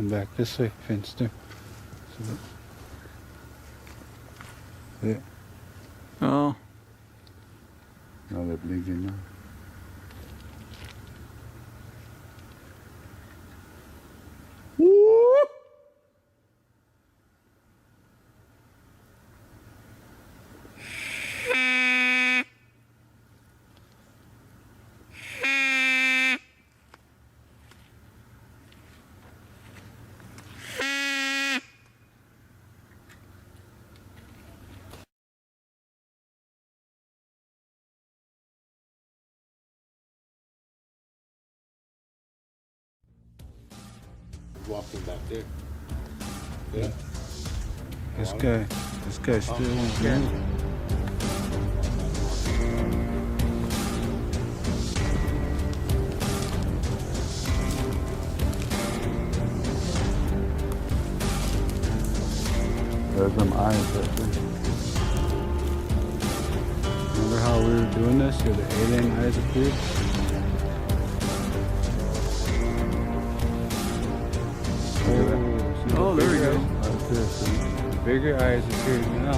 Come back this way, Finster. Yeah. Oh. Now they're blinking now. Walking back there. Yeah. This guy still won't move. There's some eyes right there. Remember how we were doing this? Here the alien eyes appeared? Oh, there we go. Like this. And the bigger eyes appeared now.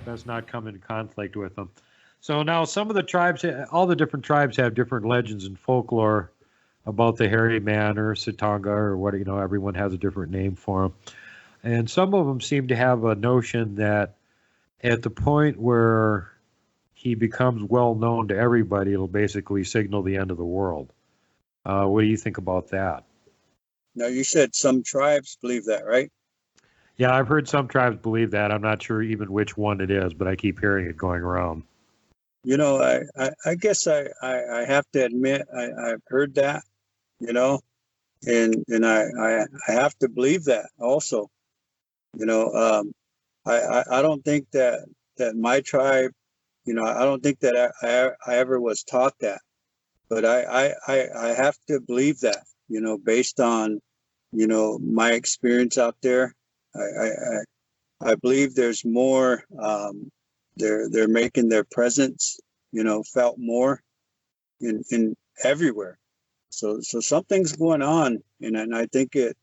Does not come in conflict with them. So now some of the tribes, all the different tribes have different legends and folklore about the hairy man or Satanga or what, everyone has a different name for him. And some of them seem to have a notion that at the point where he becomes well known to everybody, it'll basically signal the end of the world. What do you think about that? Now, you said some tribes believe that, right? Yeah, I've heard some tribes believe that. I'm not sure even which one it is, but I keep hearing it going around. I guess I have to admit I've heard that, and I have to believe that also. I don't think that my tribe, I don't think that I ever was taught that, but I have to believe that, based on, my experience out there. I believe there's more. They're making their presence, felt more in everywhere. So something's going on, and I think it,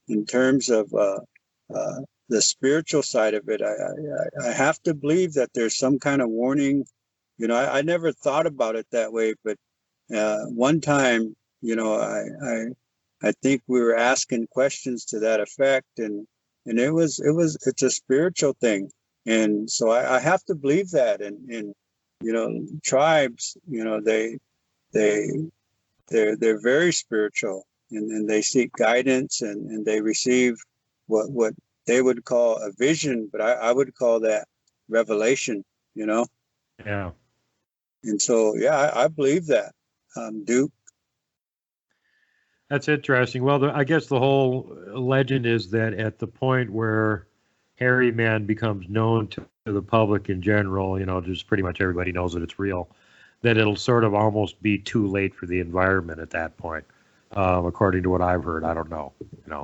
in terms of the spiritual side of it, I have to believe that there's some kind of warning. I never thought about it that way, but one time, I think we were asking questions to that effect, and it's a spiritual thing. And so I have to believe that. And tribes, they're very spiritual, and they seek guidance, and they receive what they would call a vision, but I would call that revelation. Yeah. And so, yeah, I believe that, Duke. That's interesting. Well, I guess the whole legend is that at the point where hairy man becomes known to the public in general, just pretty much everybody knows that it's real, that it'll sort of almost be too late for the environment at that point, according to what I've heard. I don't know.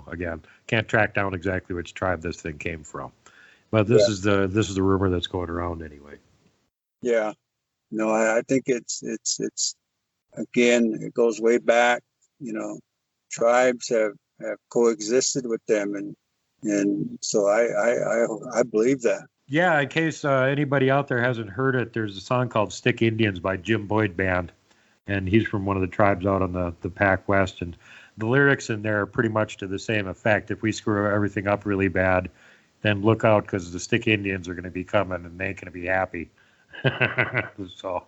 Again, can't track down exactly which tribe this thing came from, but this is the rumor that's going around anyway. Yeah. No, I think it's again, it goes way back. Tribes have coexisted with them, and so I believe that. Yeah, in case anybody out there hasn't heard it, there's a song called Stick Indians by Jim Boyd Band, and he's from one of the tribes out on the Pac West, and the lyrics in there are pretty much to the same effect. If we screw everything up really bad, then look out, because the Stick Indians are going to be coming, and they ain't going to be happy. So,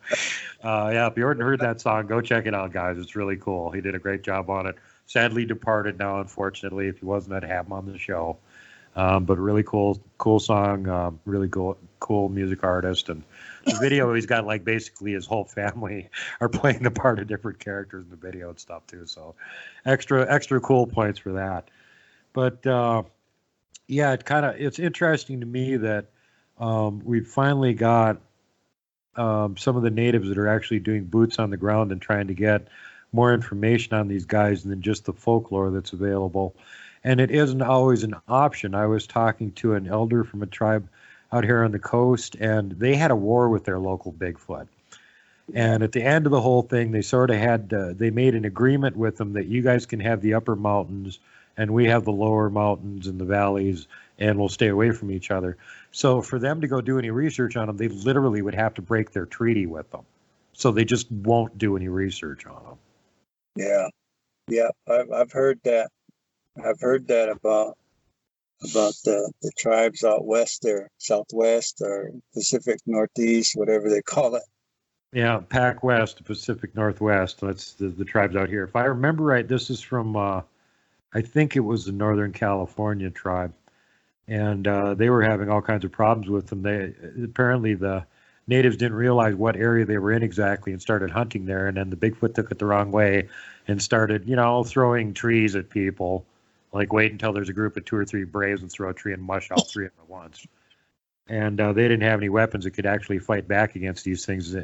yeah, if you haven't heard that song, go check it out, guys. It's really cool. He did a great job on it. Sadly departed now, unfortunately. If he wasn't, I'd have him on the show. But really cool song, really cool music artist. And the video, he's got like basically his whole family are playing the part of different characters in the video and stuff too. So extra cool points for that. But yeah, it's interesting to me that we've finally got some of the natives that are actually doing boots on the ground and trying to get more information on these guys than just the folklore that's available. And it isn't always an option. I was talking to an elder from a tribe out here on the coast, and they had a war with their local Bigfoot. And at the end of the whole thing, they sort of had, they made an agreement with them that you guys can have the upper mountains and we have the lower mountains and the valleys, and we'll stay away from each other. So for them to go do any research on them, they literally would have to break their treaty with them. So they just won't do any research on them. Yeah, I've heard that. I've heard that about the tribes out west there, southwest or Pacific Northeast, whatever they call it. Yeah, Pac West, Pacific Northwest. That's the tribes out here. If I remember right, this is from, I think it was the Northern California tribe. And they were having all kinds of problems with them. Apparently the natives didn't realize what area they were in exactly and started hunting there. And then the Bigfoot took it the wrong way and started, throwing trees at people. Like wait until there's a group of 2 or 3 braves and throw a tree and mush all 3 of them at once. And they didn't have any weapons that could actually fight back against these things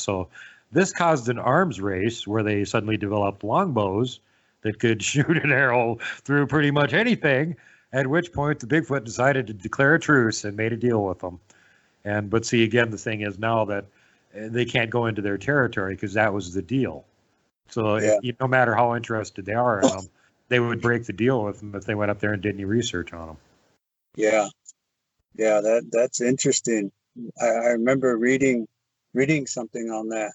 so this caused an arms race where they suddenly developed longbows that could shoot an arrow through pretty much anything, at which point the Bigfoot decided to declare a truce and made a deal with them. But see, again, the thing is now that they can't go into their territory because that was the deal. So no matter how interested they are in them, they would break the deal with them if they went up there and did any research on them. Yeah, that's interesting. I remember reading something on that.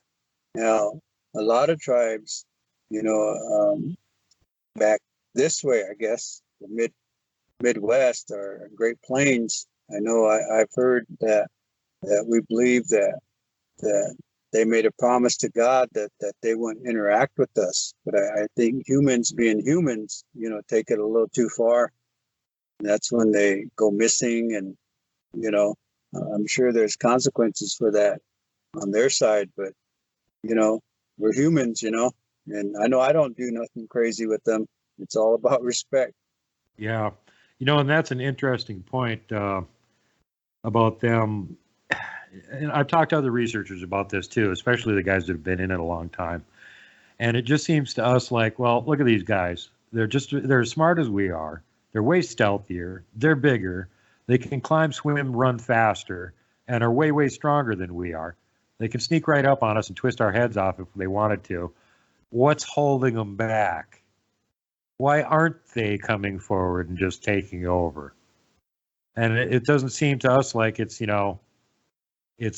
Now, a lot of tribes, back this way, I guess, the Midwest or Great Plains. I know I've heard that we believe that they made a promise to God that they wouldn't interact with us. But I think humans being humans, take it a little too far. And that's when they go missing, and I'm sure there's consequences for that on their side. But we're humans, and I know I don't do nothing crazy with them. It's all about respect. Yeah. And that's an interesting point about them. And I've talked to other researchers about this too, especially the guys that have been in it a long time. And it just seems to us like, well, look at these guys. They're as smart as we are. They're way stealthier. They're bigger. They can climb, swim, run faster, and are way, way stronger than we are. They can sneak right up on us and twist our heads off if they wanted to. What's holding them back? Why aren't they coming forward and just taking over? And it doesn't seem to us like it's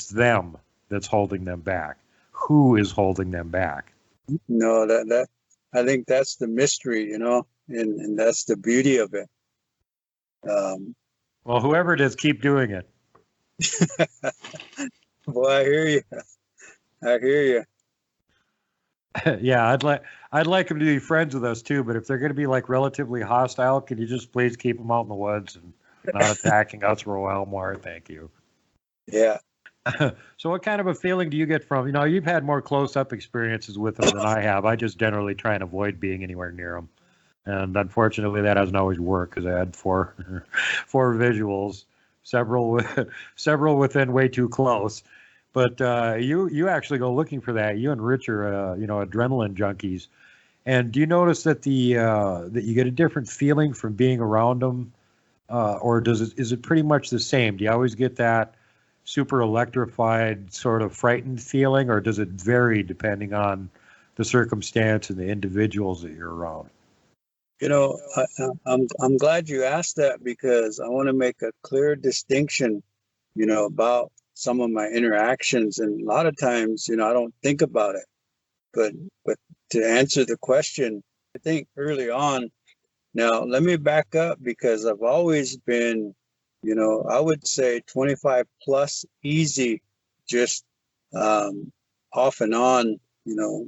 them that's holding them back. Who is holding them back? No, that I think that's the mystery, and that's the beauty of it. Well, whoever it is, keep doing it. Well, I hear you. Yeah, I'd like them to be friends with us too, but if they're going to be like relatively hostile, can you just please keep them out in the woods and not attacking us for a while more? Thank you. Yeah. So what kind of a feeling do you get from, you've had more close-up experiences with them than I have. I just generally try and avoid being anywhere near them. And unfortunately, that hasn't always worked because I had four visuals, several within way too close. But you actually go looking for that. You and Rich are, adrenaline junkies. And do you notice that that you get a different feeling from being around them, or is it pretty much the same? Do you always get that super electrified, sort of frightened feeling, or does it vary depending on the circumstance and the individuals that you're around? I'm glad you asked that, because I want to make a clear distinction, about some of my interactions. And a lot of times, I don't think about it. But to answer the question, I think early on, now let me back up, because I've always been, I would say 25 plus easy, just off and on,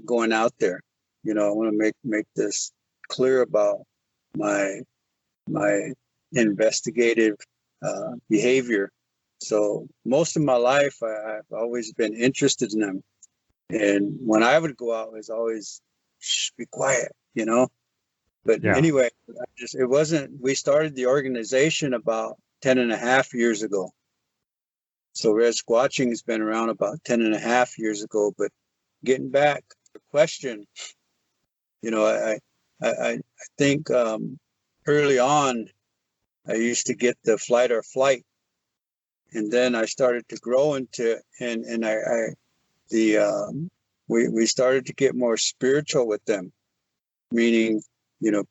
going out there. I want to make this clear about my investigative behavior. So most of my life, I've always been interested in them. And when I would go out, it was always, shh, be quiet, But Yeah. anyway, we started the organization about 10 and a half years ago. So Rez Squatching has been around about 10 and a half years ago. But getting back to the question, I think early on, I used to get the flight or flight. And then I started to grow into, we started to get more spiritual with them, meaning,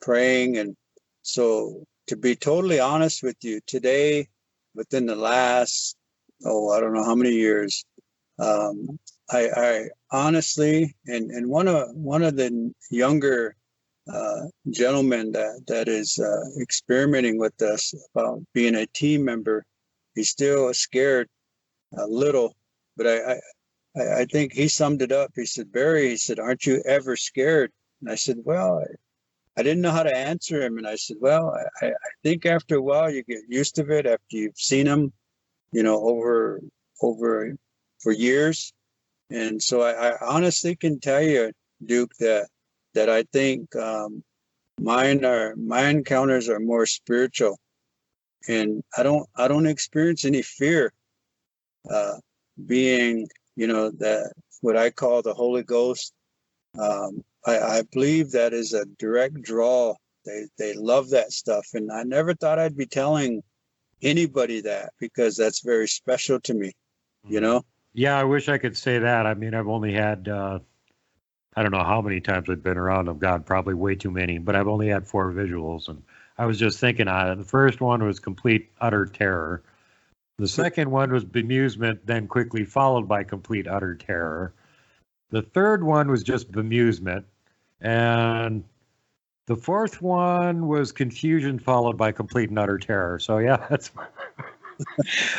praying. And so, to be totally honest with you, today, within the last, I don't know how many years, I honestly, and one of the younger gentlemen that is experimenting with us about being a team member, he's still scared a little, but I think he summed it up. He said, Barry, he said, aren't you ever scared? And I said, well, I didn't know how to answer him. And I said, well, I think after a while you get used to it after you've seen him, over for years. And so I honestly can tell you, Duke, that I think my encounters are more spiritual, and I don't experience any fear, being, that what I call the Holy Ghost. I believe that is a direct draw. They love that stuff. And I never thought I'd be telling anybody that, because that's very special to me, Yeah, I wish I could say that. I mean, I've only had, I don't know how many times I've been around them. God, probably way too many, but I've only had 4 visuals. And I was just thinking on it. The first one was complete, utter terror. The second one was bemusement, then quickly followed by complete, utter terror. The third one was just bemusement. And the fourth one was confusion followed by complete and utter terror. So yeah,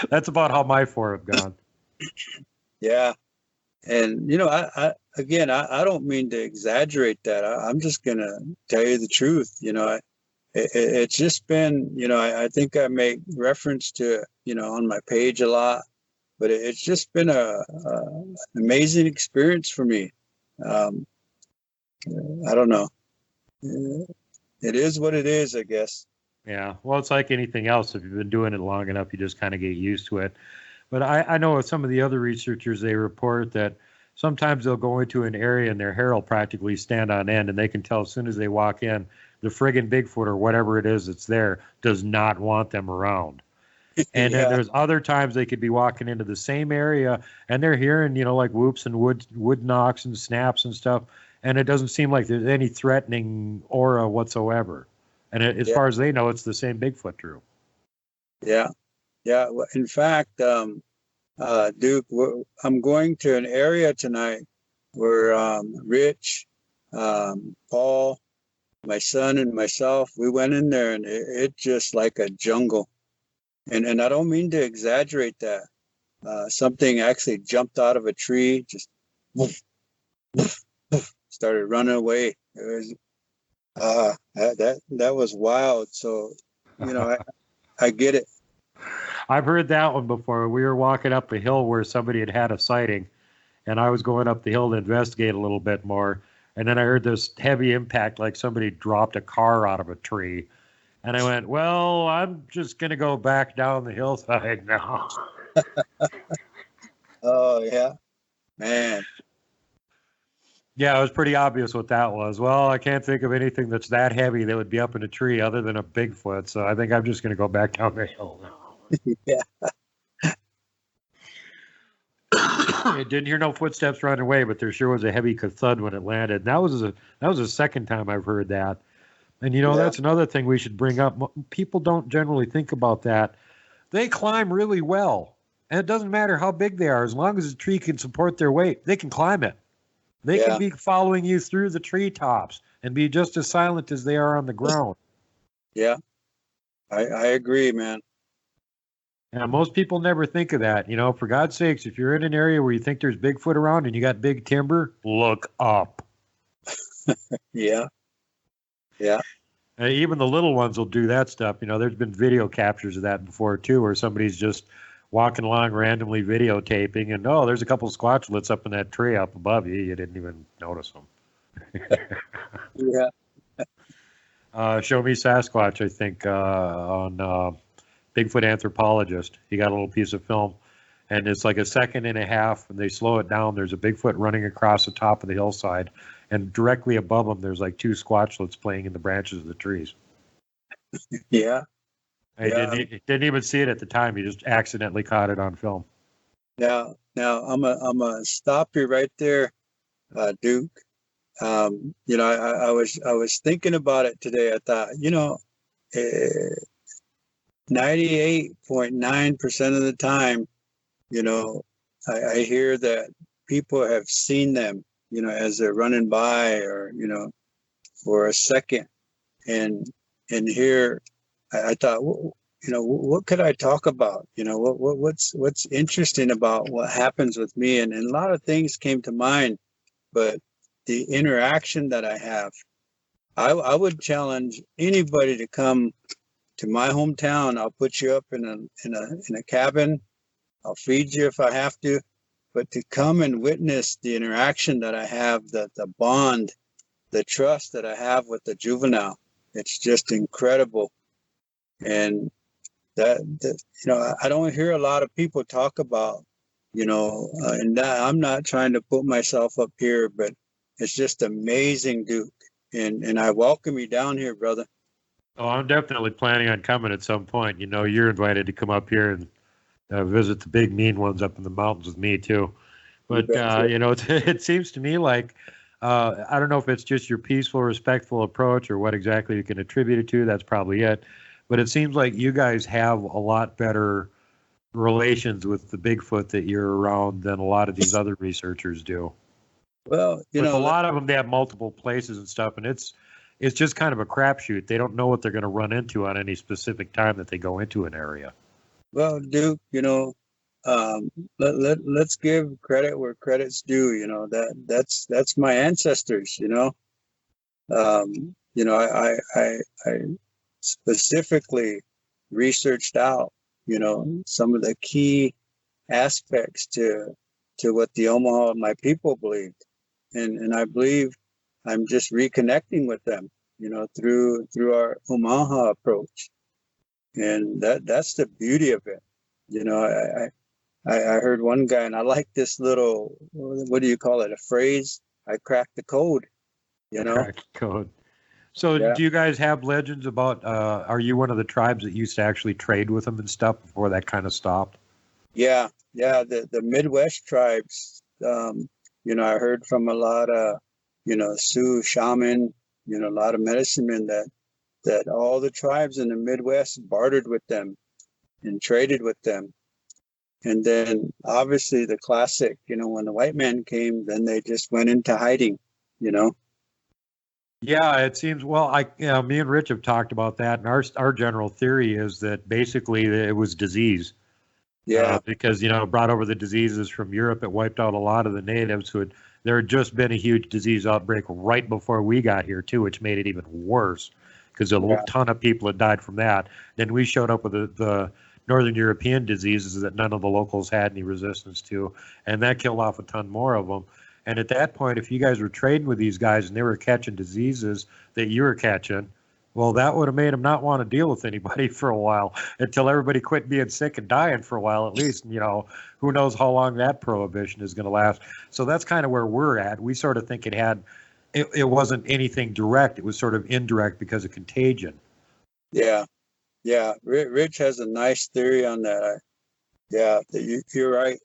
that's about how my 4 have gone. Yeah. And, I don't mean to exaggerate that. I'm just going to tell you the truth. It's just been, I think I make reference to, on my page a lot, but it's just been an amazing experience for me. I don't know. It is what it is, I guess. Yeah. Well, it's like anything else. If you've been doing it long enough, you just kind of get used to it. But I know with some of the other researchers, they report that sometimes they'll go into an area and their hair will practically stand on end, and they can tell as soon as they walk in, the friggin' Bigfoot or whatever it is that's there does not want them around. And then there's other times they could be walking into the same area and they're hearing, like whoops and wood knocks and snaps and stuff, and it doesn't seem like there's any threatening aura whatsoever. And as far as they know, it's the same Bigfoot, Drew. Yeah. Yeah. Well, in fact, Duke, I'm going to an area tonight where Rich, Paul, my son, and myself, we went in there, and it just like a jungle. And I don't mean to exaggerate that. Something actually jumped out of a tree, just woof, woof, woof, started running away. It was that was wild. So, I get it. I've heard that one before. We were walking up a hill where somebody had had a sighting, and I was going up the hill to investigate a little bit more. And then I heard this heavy impact, like somebody dropped a car out of a tree. And I went, well, I'm just going to go back down the hillside now. Oh yeah, man. Yeah, it was pretty obvious what that was. Well, I can't think of anything that's that heavy that would be up in a tree other than a Bigfoot. So I think I'm just going to go back down the hill now. Yeah. I didn't hear no footsteps running away, but there sure was a heavy thud when it landed. And that was the second time I've heard that. And Yeah. that's another thing we should bring up. People don't generally think about that. They climb really well, and it doesn't matter how big they are, as long as the tree can support their weight, they can climb it. They Yeah. can be following you through the treetops and be just as silent as they are on the ground. Yeah, I agree, man. And most people never think of that. For God's sakes, if you're in an area where you think there's Bigfoot around and you got big timber, look up. Yeah. Yeah. Even the little ones will do that stuff. There's been video captures of that before too, where somebody's just walking along randomly videotaping, and there's a couple of squatchlets up in that tree up above you. You didn't even notice them. Yeah. Show Me Sasquatch, I think, on Bigfoot Anthropologist. He got a little piece of film, and it's like a second and a half, and they slow it down. There's a Bigfoot running across the top of the hillside, and directly above him, there's like two squatchlets playing in the branches of the trees. Yeah. I didn't even see it at the time. He just accidentally caught it on film. Now I'm gonna stop you right there, Duke. I was thinking about it today. I thought, 98.9% of the time, I hear that people have seen them, as they're running by, or for a second, and here I thought, what could I talk about? What's interesting about what happens with me, and a lot of things came to mind, but the interaction that I have, I would challenge anybody to come to my hometown. I'll put you up in a cabin. I'll feed you if I have to, but to come and witness the interaction that I have, the bond, the trust that I have with the juvenile, it's just incredible. And that I don't hear a lot of people talk about, and I'm not trying to put myself up here, but it's just amazing, Duke. And I welcome you down here, brother. Oh, I'm definitely planning on coming at some point. You're invited to come up here and visit the big mean ones up in the mountains with me too. But it seems to me like I don't know if it's just your peaceful, respectful approach or what exactly you can attribute it to. That's probably it. But it seems like you guys have a lot better relations with the Bigfoot that you're around than a lot of these other researchers do. Well, With a lot of them, they have multiple places and stuff, and it's just kind of a crapshoot. They don't know what they're going to run into on any specific time that they go into an area. Well, Duke, let's give credit where credit's due. That's my ancestors. I specifically researched out, some of the key aspects to what the Omaha, my people, believed, and I believe I'm just reconnecting with them, through our Omaha approach, and that's the beauty of it. I heard one guy, and I like this little, what do you call it? A phrase. I cracked the code. Cracked code. So Yeah. do you guys have legends about? Are you one of the tribes that used to actually trade with them and stuff before that kind of stopped? Yeah. The Midwest tribes. I heard from a lot of, Sioux shaman, a lot of medicine men that all the tribes in the Midwest bartered with them and traded with them. And then obviously the classic, when the white man came, then they just went into hiding, Yeah, it seems. Well, me and Rich have talked about that, and our general theory is that basically it was disease. Yeah. Because it brought over the diseases from Europe. It wiped out a lot of the natives there had just been a huge disease outbreak right before we got here too, which made it even worse because a ton of people had died from that. Then we showed up with the Northern European diseases that none of the locals had any resistance to, and that killed off a ton more of them. And at that point, if you guys were trading with these guys and they were catching diseases that you were catching, well, that would have made them not want to deal with anybody for a while until everybody quit being sick and dying for a while, at least. Who knows how long that prohibition is going to last. So that's kind of where we're at. We sort of think it wasn't anything direct. It was sort of indirect because of contagion. Yeah. Yeah. Rich has a nice theory on that. You're right.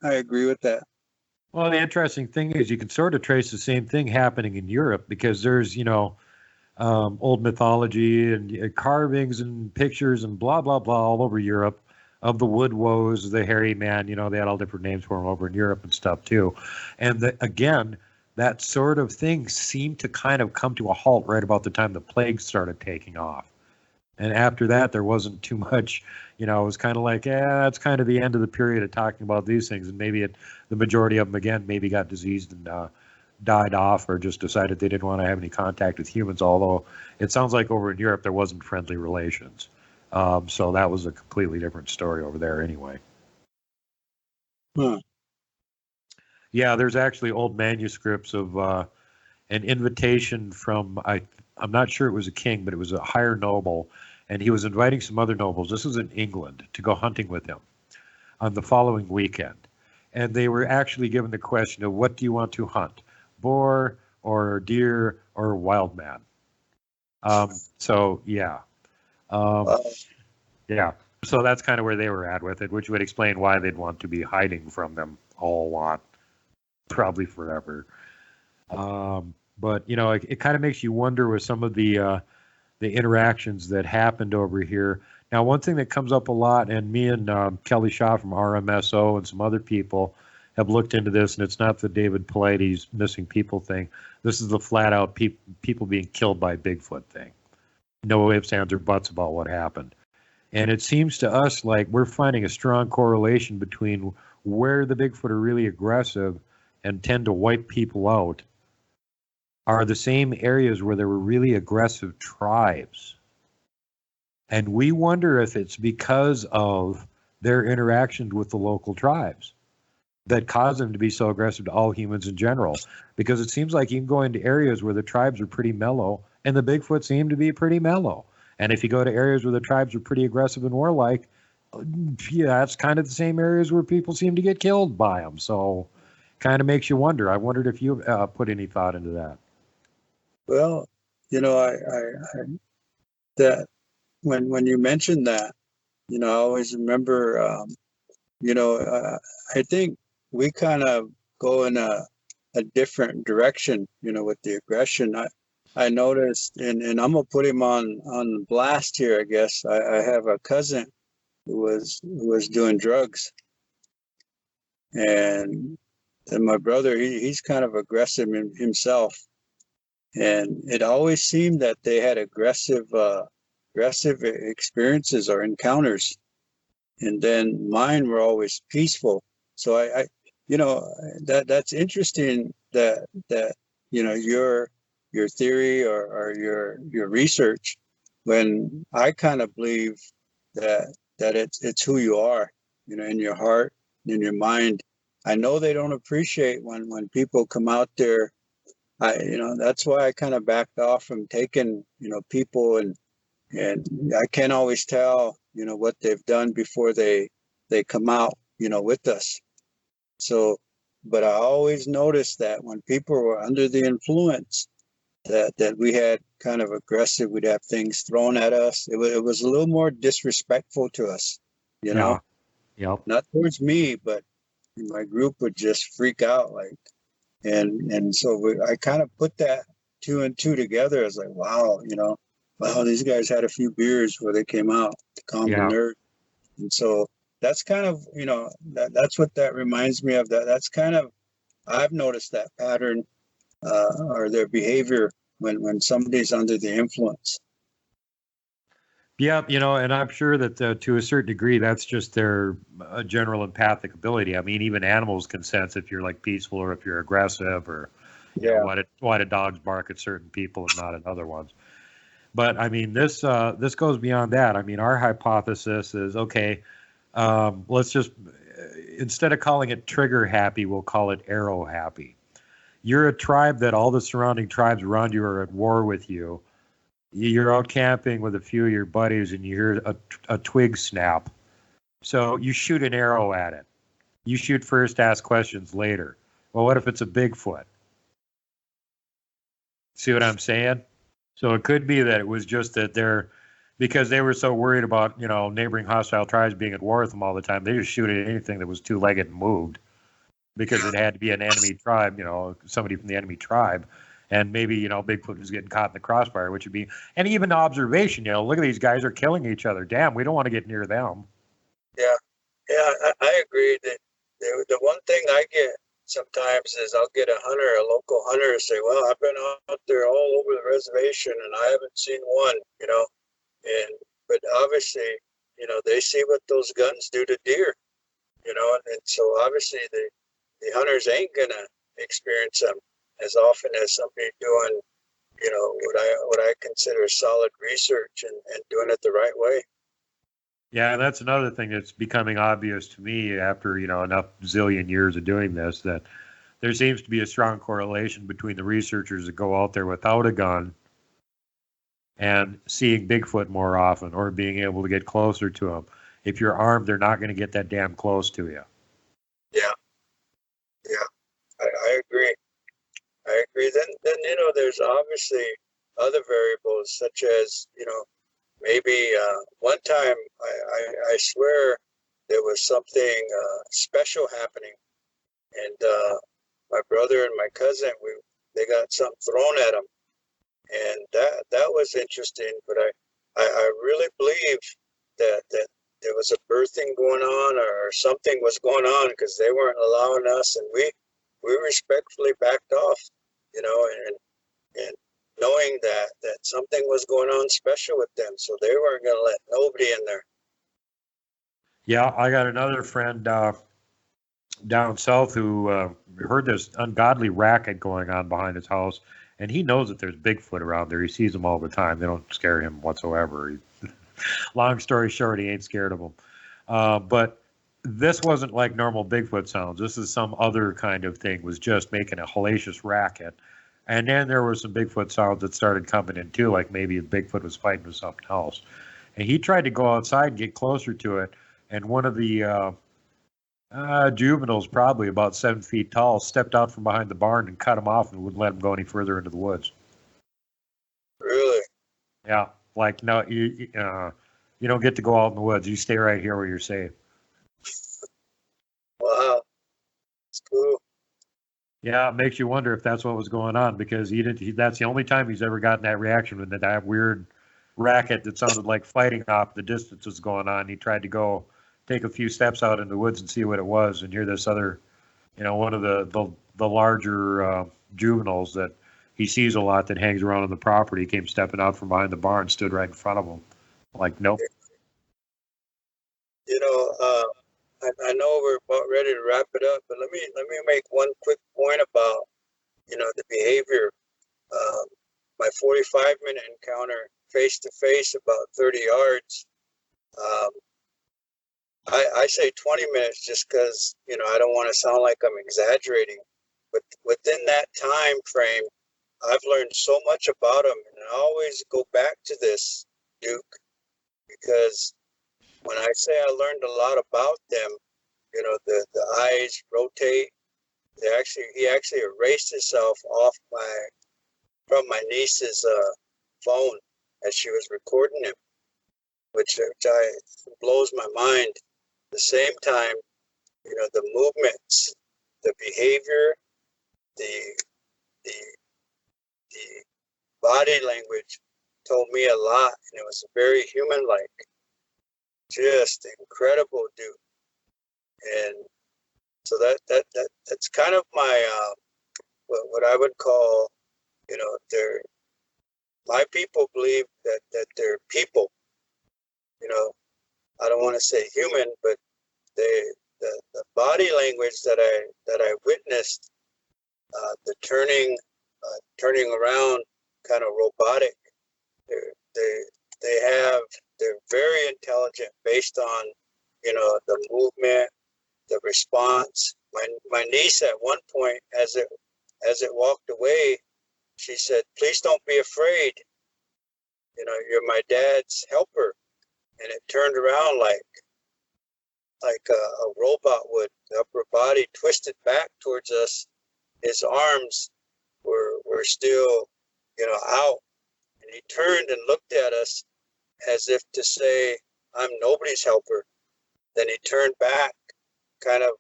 I agree with that. Well, the interesting thing is you can sort of trace the same thing happening in Europe because there's, old mythology and carvings and pictures and blah, blah, blah all over Europe of the wood woes, the hairy man. They had all different names for them over in Europe and stuff too. And again, that sort of thing seemed to kind of come to a halt right about the time the plague started taking off. And after that, there wasn't too much, it was kind of like, that's kind of the end of the period of talking about these things. And maybe the majority of them, again, maybe got diseased and died off or just decided they didn't want to have any contact with humans, although it sounds like over in Europe there wasn't friendly relations. So that was a completely different story over there anyway. Yeah, there's actually old manuscripts of an invitation from, I'm not sure it was a king, but it was a higher noble, and he was inviting some other nobles, this was in England, to go hunting with him on the following weekend. And they were actually given the question of, what do you want to hunt? Boar or deer or wild man? Yeah. Yeah. So that's kind of where they were at with it, which would explain why they'd want to be hiding from them all lot, probably forever. But it kind of makes you wonder with some of the interactions that happened over here. Now, one thing that comes up a lot, and me and Kelly Shaw from RMSO and some other people have looked into this, and it's not the David Pilates missing people thing. This is the flat out people being killed by Bigfoot thing. No ifs, ands, or buts about what happened. And it seems to us like we're finding a strong correlation between where the Bigfoot are really aggressive and tend to wipe people out are the same areas where there were really aggressive tribes. And we wonder if it's because of their interactions with the local tribes that cause them to be so aggressive to all humans in general. Because it seems like you can go into areas where the tribes are pretty mellow, and the Bigfoot seem to be pretty mellow. And if you go to areas where the tribes are pretty aggressive and warlike, that's kind of the same areas where people seem to get killed by them. So kind of makes you wonder. I wondered if you put any thought into that. Well, I that when you mentioned that, I always remember, I think we kind of go in a different direction, with the aggression. I noticed, and I'm gonna put him on blast here. I guess I have a cousin who was doing drugs, and my brother he's kind of aggressive himself, and it always seemed that they had aggressive experiences or encounters, and then mine were always peaceful. So I that's interesting that your theory or your research, when I kind of believe that it's who you are, in your heart, in your mind. I know they don't appreciate when people come out there. That's why I kind of backed off from taking, people, and I can't always tell, what they've done before they come out, with us. So, but I always noticed that when people were under the influence, that we had kind of aggressive, we'd have things thrown at us. It was a little more disrespectful to us, Yeah. Not towards me, but my group would just freak out, and so I kind of put that 2 and 2 together. I was like, wow, these guys had a few beers before they came out to calm the nerve. And so that's kind of, that's what that reminds me of. That's kind of, I've noticed that pattern or their behavior when somebody's under the influence. Yeah, and I'm sure that to a certain degree, that's just their general empathic ability. I mean, even animals can sense if you're like peaceful or if you're aggressive, or why do dogs bark at certain people and not at other ones. But I mean, this goes beyond that. I mean, our hypothesis is okay. Let's just instead of calling it trigger happy, we'll call it arrow happy. You're a tribe that all the surrounding tribes around you are at war with you. You're out camping with a few of your buddies, and you hear a twig snap. So you shoot an arrow at it. You shoot first, ask questions later. Well, what if it's a Bigfoot? See what I'm saying? So it could be that it was just that because they were so worried about, neighboring hostile tribes being at war with them all the time, they just shoot at anything that was two-legged and moved because it had to be an enemy tribe, somebody from the enemy tribe. And maybe, Bigfoot was getting caught in the crossfire, which would be, and even observation, look at these guys are killing each other. Damn, we don't want to get near them. Yeah, I agree that the one thing I get sometimes is I'll get a local hunter, say, well, I've been out there all over the reservation and I haven't seen one, but obviously, they see what those guns do to deer, and so obviously the hunters ain't gonna experience them as often as somebody doing, what I consider solid research and doing it the right way. Yeah, that's another thing that's becoming obvious to me after, enough zillion years of doing this, that there seems to be a strong correlation between the researchers that go out there without a gun and seeing Bigfoot more often or being able to get closer to them. If you're armed, they're not going to get that damn close to you. Yeah, I agree. Then there's obviously other variables such as, maybe one time I swear there was something special happening, and my brother and my cousin they got something thrown at them, and that was interesting. But I really believe that there was a birthing going on or something was going on because they weren't allowing us, and we respectfully backed off, and knowing that something was going on special with them, so they weren't going to let nobody in there. Yeah, I got another friend down south who heard this ungodly racket going on behind his house, and he knows that there's Bigfoot around there. He sees them all the time. They don't scare him whatsoever. Long story short, he ain't scared of them. But this wasn't like normal Bigfoot sounds. This is some other kind of thing, was just making a hellacious racket. And then there were some Bigfoot sounds that started coming in too, like maybe a Bigfoot was fighting with something else. And he tried to go outside and get closer to it, and one of the juveniles, probably about 7 feet tall, stepped out from behind the barn and cut him off and wouldn't let him go any further into the woods. Really? Yeah, like, no, you don't get to go out in the woods. You stay right here where you're safe. Wow, it's cool. Yeah, it makes you wonder if that's what was going on, because that's the only time he's ever gotten that reaction, when that weird racket that sounded like fighting off the distance was going on. He tried to go take a few steps out in the woods and see what it was, and hear this other, one of the larger juveniles that he sees a lot that hangs around on the property came stepping out from behind the barn, stood right in front of him. Like, nope. I know we're about ready to wrap it up, but let me make one quick point about, the behavior. My 45-minute encounter face to face, about 30 yards. I say 20 minutes just because, I don't want to sound like I'm exaggerating, but within that time frame, I've learned so much about them, and I always go back to this, Duke, because when I say I learned a lot about them, the eyes rotate. He actually erased himself from my niece's phone as she was recording him, which blows my mind. At the same time, the movements, the behavior, the body language told me a lot, and it was very human-like. Just incredible, dude. And so that's kind of my what I would call, my people believe that they're people. I don't want to say human, but the body language that I witnessed, the turning around, kind of robotic. they're very intelligent based on, the movement, the response. My niece at one point, as it walked away, she said, "Please don't be afraid. You're my dad's helper." And it turned around like a robot would. The upper body twisted back towards us. His arms were still, out. And he turned and looked at us as if to say, "I'm nobody's helper." Then he turned back, kind of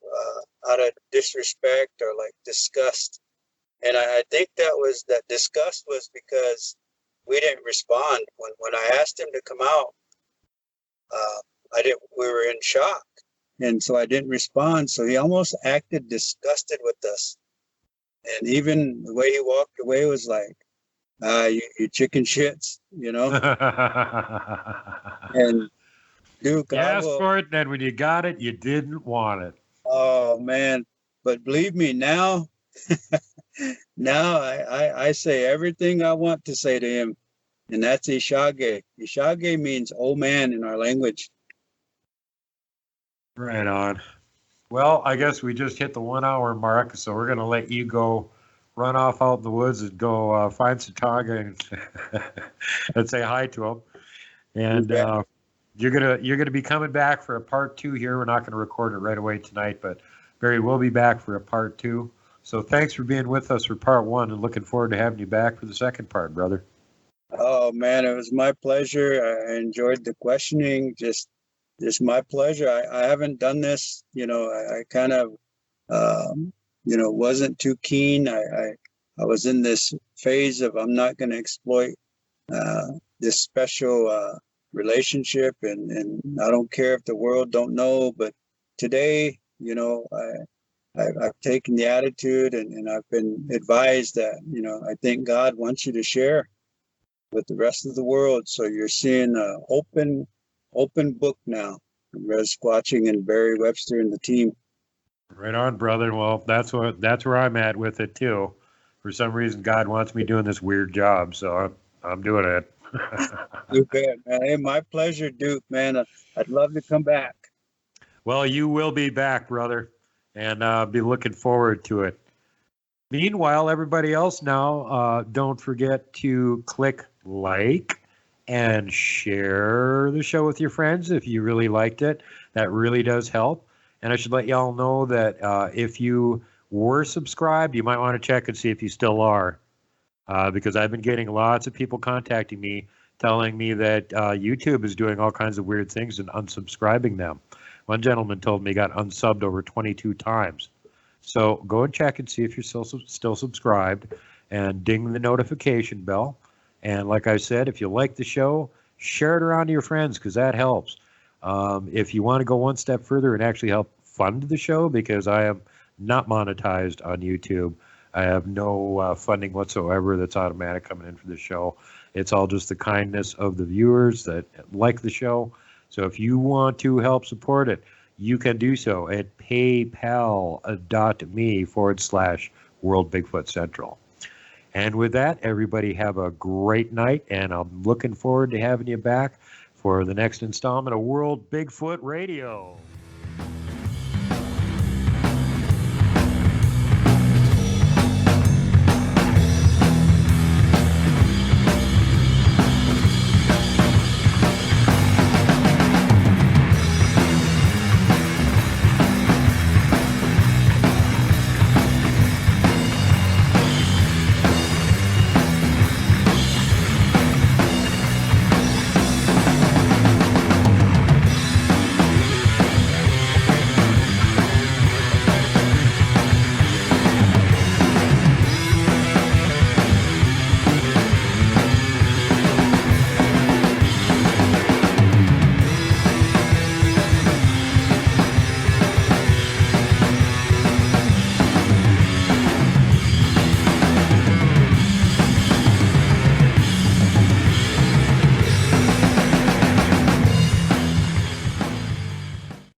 out of disrespect or like disgust. And I think that disgust was because we didn't respond. When I asked him to come out, we were in shock. And so I didn't respond. So he almost acted disgusted with us. And even the way he walked away was like, you chicken shits, And Duke, you asked for it, and then when you got it, you didn't want it. Oh man! But believe me, now, now I say everything I want to say to him, and that's Ishage. Ishage means old man in our language. Right on. Well, I guess we just hit the 1 hour mark, so we're gonna let you go run off out in the woods and go find Sataga and say hi to him. And you're gonna be coming back for a part 2 here. We're not gonna record it right away tonight, but Barry will be back for a part 2. So thanks for being with us for part 1, and looking forward to having you back for the second part, brother. Oh man, it was my pleasure. I enjoyed the questioning. Just my pleasure. I haven't done this. I kind of wasn't too keen. I was in this phase of I'm not going to exploit this special relationship, and I don't care if the world don't know. But today, I've taken the attitude, and I've been advised that I think God wants you to share with the rest of the world. So you're seeing an open book now from Rez Squatching and Barry Webster and the team. Right on, brother. Well, that's where I'm at with it too. For some reason, God wants me doing this weird job, so I'm doing it. You bet, man. Hey, my pleasure, Duke, man. I'd love to come back. Well, you will be back, brother, and be looking forward to it. Meanwhile, everybody else now, don't forget to click like and share the show with your friends if you really liked it. That really does help. And I should let y'all know that if you were subscribed, you might want to check and see if you still are, because I've been getting lots of people contacting me telling me that YouTube is doing all kinds of weird things and unsubscribing them. One gentleman told me he got unsubbed over 22 times. So go and check and see if you're still subscribed, and ding the notification bell. And like I said, if you like the show, share it around to your friends, because that helps. If you want to go one step further and actually help fund the show, because I am not monetized on YouTube. I have no funding whatsoever that's automatic coming in for the show. It's all just the kindness of the viewers that like the show. So if you want to help support it, you can do so at paypal.me/World Bigfoot Central. And with that, everybody have a great night, and I'm looking forward to having you back for the next installment of World Bigfoot Radio.